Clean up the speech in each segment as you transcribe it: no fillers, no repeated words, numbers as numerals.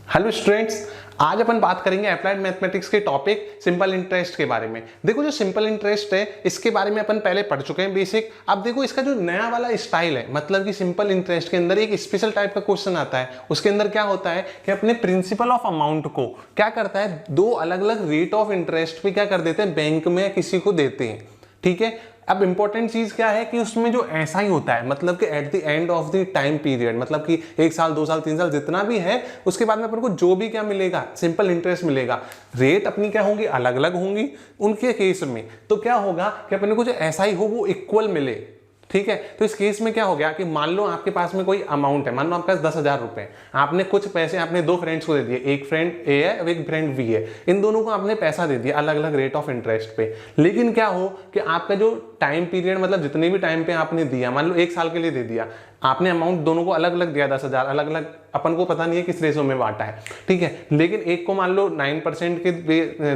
Hello students, आज अपन बात करेंगे अप्लाइड मैथमेटिक्स के टॉपिक सिंपल इंटरेस्ट के बारे में। देखो, जो सिंपल इंटरेस्ट है इसके बारे में अपन पहले पढ़ चुके हैं बेसिक। अब देखो इसका जो नया वाला स्टाइल है, मतलब कि सिंपल इंटरेस्ट के अंदर एक स्पेशल टाइप का क्वेश्चन आता है। उसके अंदर क्या होता है कि अपने प्रिंसिपल ऑफ अमाउंट को क्या करता है, दो अलग अलग रेट ऑफ इंटरेस्ट पे क्या कर देते हैं, बैंक में या किसी को देते हैं। ठीक है, अब इंपॉर्टेंट चीज क्या है कि उसमें जो ऐसा ही होता है, मतलब कि at the end of the time period, मतलब कि 1 साल 2 साल 3 साल जितना भी है, उसके बाद में अपन को जो भी क्या मिलेगा, सिंपल इंटरेस्ट मिलेगा। रेट अपनी क्या होंगी, अलग अलग होंगी। उनके केस में तो क्या होगा कि अपने को जो ऐसा ही हो वो इक्वल मिले। ठीक है, तो इस केस में क्या हो गया कि मान लो आपके पास में कोई अमाउंट है, मान लो आपके पास 10,000 रुपए, आपने कुछ पैसे आपने दो फ्रेंड्स को दे दिए, एक फ्रेंड ए है और एक फ्रेंड बी है। इन दोनों को आपने पैसा दे दिया अलग अलग रेट ऑफ इंटरेस्ट पे। लेकिन क्या हो कि आपका जो टाइम पीरियड, मतलब जितने भी टाइम पे आपने दिया, मान लो 1 साल के लिए दे दिया, आपने अमाउंट दोनों को अलग अलग दिया, 10,000 अलग अलग, अपन को पता नहीं है किस रेशो में बांटा है। ठीक है, लेकिन एक को मान लो 9% के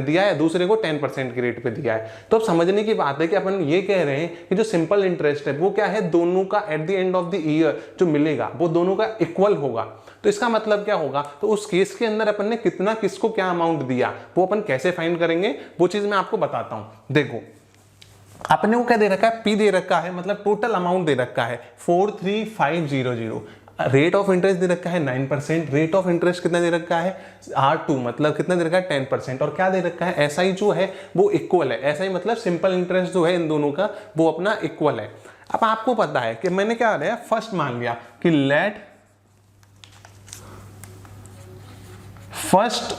दिया है, दूसरे को 10% के रेट पे दिया है। तो अब समझने की बात है कि अपन ये कह रहे हैं कि जो सिंपल इंटरेस्ट है वो क्या है, दोनों का at the end of the year जो मिलेगा वो दोनों का इक्वल होगा। तो इसका मतलब क्या होगा, तो उस केस के अंदर अपन ने कितना किसको क्या अमाउंट दिया वो अपन कैसे फाइंड करेंगे, वो चीज मैं आपको बताता हूं। देखो, आपने वो क्या दे रखा है, पी दे रखा है, मतलब टोटल अमाउंट दे रखा है 43500। रेट ऑफ इंटरेस्ट दे रखा है 9%। रेट ऑफ इंटरेस्ट कितना दे रखा है, R2, मतलब कितना दे रखा है 10%। और क्या दे रखा है, SI जो है वो इक्वल है। SI मतलब सिंपल इंटरेस्ट जो है इन दोनों का वो अपना इक्वल है। अब आपको पता है कि मैंने क्या किया, फर्स्ट मान लिया कि लेट फर्स्ट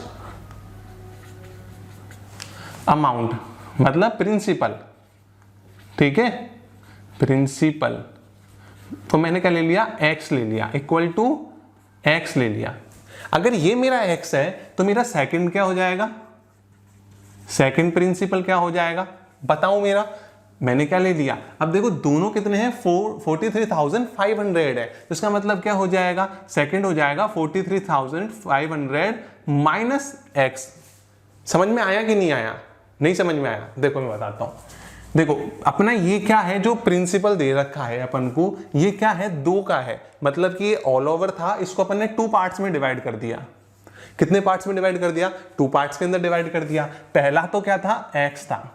अमाउंट मतलब प्रिंसिपल। ठीक है, प्रिंसिपल, तो मैंने क्या ले लिया, x ले लिया, इक्वल टू x ले लिया। अगर ये मेरा x है तो मेरा सेकंड क्या हो जाएगा, सेकंड प्रिंसिपल क्या हो जाएगा, बताओ मेरा। मैंने क्या ले लिया, अब देखो दोनों कितने हैं, 43,500 है। तो इसका मतलब क्या हो जाएगा, सेकंड हो जाएगा 43,500 माइनस x। समझ में आया कि नहीं आया, नहीं समझ में आया, देखो मैं बताता हूं। देखो अपना ये क्या है, जो प्रिंसिपल दे रखा है अपन को, ये क्या है, 2 का है, मतलब कि ये ऑल ओवर था, इसको अपन ने 2 पार्ट्स में डिवाइड कर दिया। कितने पार्ट्स में डिवाइड कर दिया, 2 पार्ट्स के अंदर डिवाइड कर दिया। पहला तो क्या था, x था,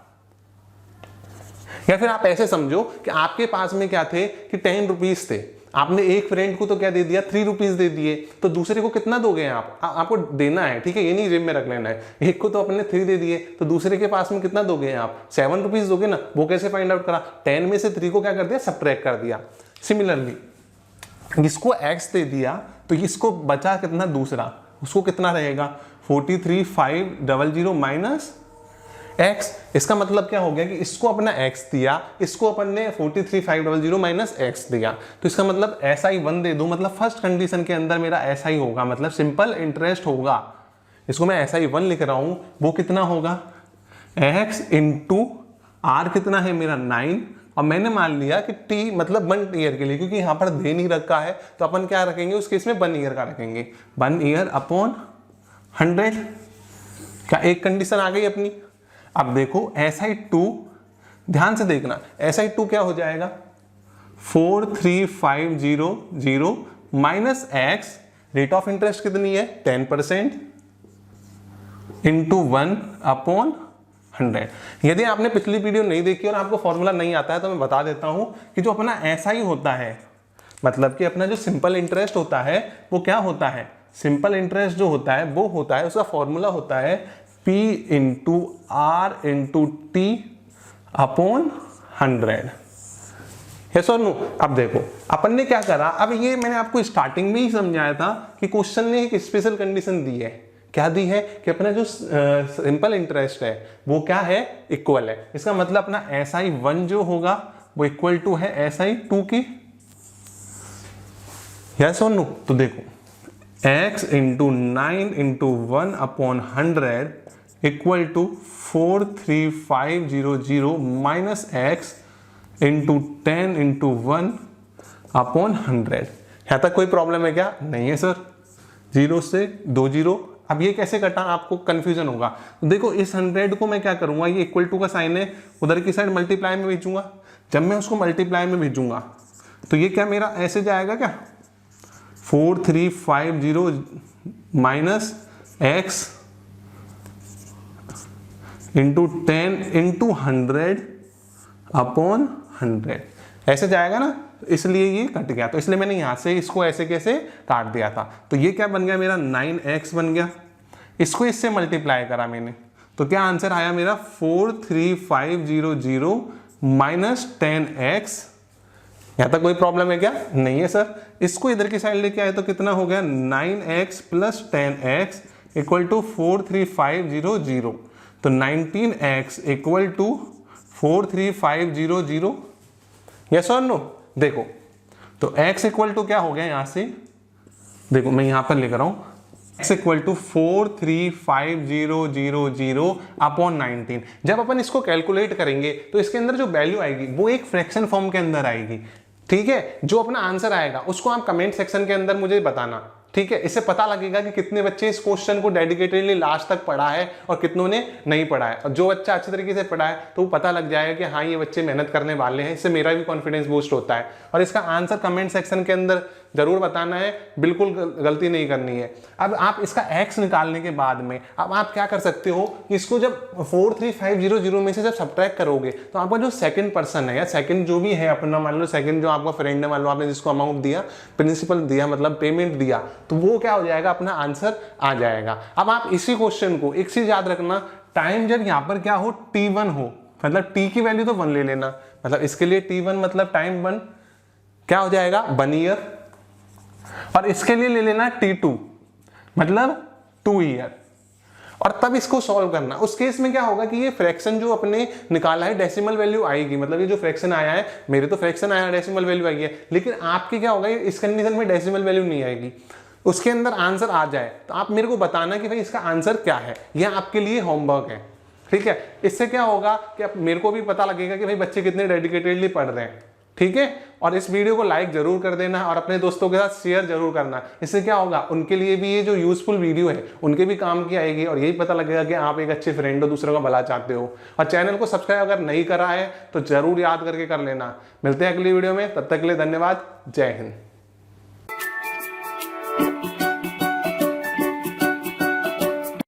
या फिर आप ऐसे समझो कि आपके पास में क्या थे कि 10 रुपीज थे, आपने एक फ्रेंड को तो क्या दे दिया, 3 रुपीज दे दिए, तो दूसरे को कितना दोगे आपको देना है। ठीक है, ये नहीं जेब में रख लेना है। एक को तो अपने 3 दे दिए, तो दूसरे के पास में कितना दोगे आप, 7 रुपीज दोगे ना। वो कैसे फाइंड आउट करा, 10 में से 3 को क्या कर दिया, सब्ट्रैक्ट कर दिया। सिमिलरली इसको x दे दिया, तो इसको बचा कितना, दूसरा, उसको कितना रहेगा 43,500 माइनस x। इसका मतलब क्या हो गया कि इसको अपना x दिया, इसको अपन ने 43,500 माइनस x दिया। तो इसका मतलब SI1 दे दूं, मतलब फर्स्ट कंडीशन के अंदर मेरा SI होगा, मतलब सिंपल इंटरेस्ट होगा। इसको मैं SI1 लिख रहा हूं, वो कितना होगा, x इंटू आर कितना है मेरा 9। और मैंने मान लिया कि t मतलब 1 ईयर के लिए, क्योंकि यहां पर दे नहीं रखा है, तो अपन क्या रखेंगे उस केस में 1 ईयर का रखेंगे, 1 ईयर अपॉन 100। क्या एक कंडीशन आ गई अपनी। अब देखो SI2, ध्यान से देखना, SI2 क्या हो जाएगा, 43,500 minus x, rate of interest कितनी है 10%, इंटू 1 अपॉन 100। यदि आपने पिछली वीडियो नहीं देखी और आपको फॉर्मूला नहीं आता है तो मैं बता देता हूं कि जो अपना SI होता है, मतलब कि अपना जो सिंपल इंटरेस्ट होता है वो क्या होता है, सिंपल इंटरेस्ट जो होता है वो होता है, उसका फॉर्मूला होता है P into R into T upon 100। है सो नो। अब देखो अपन ने क्या करा, अब ये मैंने आपको स्टार्टिंग में ही समझाया था कि क्वेश्चन ने एक स्पेशल कंडीशन दी है। क्या दी है कि अपना जो सिंपल इंटरेस्ट है वो क्या है, इक्वल है। इसका मतलब अपना SI1 जो होगा वो इक्वल टू है SI2 की। यस और नो। तो देखो x into 9 into 1 upon 100 equal to 43,500 minus x into 10 into 1 upon 100। यहाँ तक कोई प्रॉब्लम है क्या, नहीं है सर, 0 से 2 0। अब ये कैसे कटा, आपको कंफ्यूजन होगा। तो देखो इस 100 को मैं क्या करूंगा, ये इक्वल टू का साइन है, उधर की साइड मल्टीप्लाई में भेजूंगा। जब मैं उसको मल्टीप्लाई में भेजूंगा तो ये क्या मेरा ऐसे जाएगा क्या, 4350 minus x into 10 into 100 upon 100 ऐसे जाएगा ना, इसलिए ये कट गया। तो इसलिए मैंने यहां से इसको ऐसे कैसे काट दिया था। तो ये क्या बन गया मेरा 9x बन गया। इसको इससे मल्टीप्लाई करा मैंने, तो क्या आंसर आया मेरा 43500 माइनस 10x। यहां तक कोई प्रॉब्लम है क्या? नहीं है सर। इसको इधर की साइड लेके आए तो कितना हो गया 9x plus 10x equal to 43500। तो 19x इक्वल टू 43500। यस और नो? देखो तो x इक्वल टू क्या हो गया यहां से, देखो मैं यहां पर लिख रहा हूं x इक्वल टू 43500 अपॉन 19। जब अपन इसको कैलकुलेट करेंगे तो इसके अंदर जो वैल्यू आएगी वो एक फ्रैक्शन फॉर्म के अंदर आएगी। ठीक है, जो अपना आंसर आएगा उसको आप कमेंट सेक्शन के अंदर मुझे बताना। ठीक है, इससे पता लगेगा कि कितने बच्चे इस क्वेश्चन को डेडिकेटेडली लास्ट तक पढ़ा है और कितनों ने नहीं पढ़ा है। और जो बच्चा अच्छे तरीके से पढ़ा है तो वो पता लग जाएगा कि हाँ ये बच्चे मेहनत करने वाले हैं। इससे मेरा भी कॉन्फिडेंस बूस्ट होता है। और इसका आंसर कमेंट सेक्शन के अंदर जरूर बताना है, बिल्कुल गलती नहीं करनी है। अब आप इसका x निकालने के बाद में अब आप क्या कर सकते हो कि इसको जब 43500 में से जब सब्ट्रैक्ट करोगे तो आपका जो सेकंड पर्सन है या सेकंड जो भी है अपना, मान लो सेकंड जो आपका फ्रेंड है, मान लो आपने जिसको अमाउंट दिया, प्रिंसिपल दिया मतलब पेमेंट दिया, तो वो क्या हो जाएगा अपना आंसर आ जाएगा। अब आप इसी क्वेश्चन को एक चीज याद रखना, टाइम जब यहाँ पर क्या हो t1 हो, मतलब t की वैल्यू तो 1 ले लेना, मतलब इसके लिए t1 मतलब टाइम 1 क्या हो जाएगा 1 ईयर, और इसके लिए ले लेना t2 मतलब 2 ईयर, और तब इसको सॉल्व करना। उस केस में क्या होगा कि ये फ्रैक्शन जो अपने निकाला है डेसिमल वैल्यू आएगी, मतलब ये जो फ्रैक्शन आया है, मेरे तो फ्रैक्शन आया डेसिमल वैल्यू आई है, लेकिन आपके क्या होगा इस कंडीशन में डेसिमल वैल्यू नहीं आएगी, उसके अंदर आंसर आ जाए तो आप मेरे को बताना कि भाई इसका आंसर क्या है। यह आपके लिए होमवर्क है। ठीक है, इससे क्या होगा कि अब मेरे को भी पता लगेगा कि भाई बच्चे कितने डेडिकेटेडली पढ़ रहे हैं। ठीक है, और इस वीडियो को लाइक जरूर कर देना और अपने दोस्तों के साथ शेयर जरूर करना। इससे क्या होगा उनके लिए भी ये जो यूजफुल वीडियो है उनके भी काम की आएगी और यही पता लगेगा कि आप एक अच्छे फ्रेंड हो, दूसरों का भला चाहते हो। और चैनल को सब्सक्राइब अगर नहीं करा है तो जरूर याद करके कर लेना। मिलते हैं अगली वीडियो में, तब तक के लिए धन्यवाद। जय हिंद।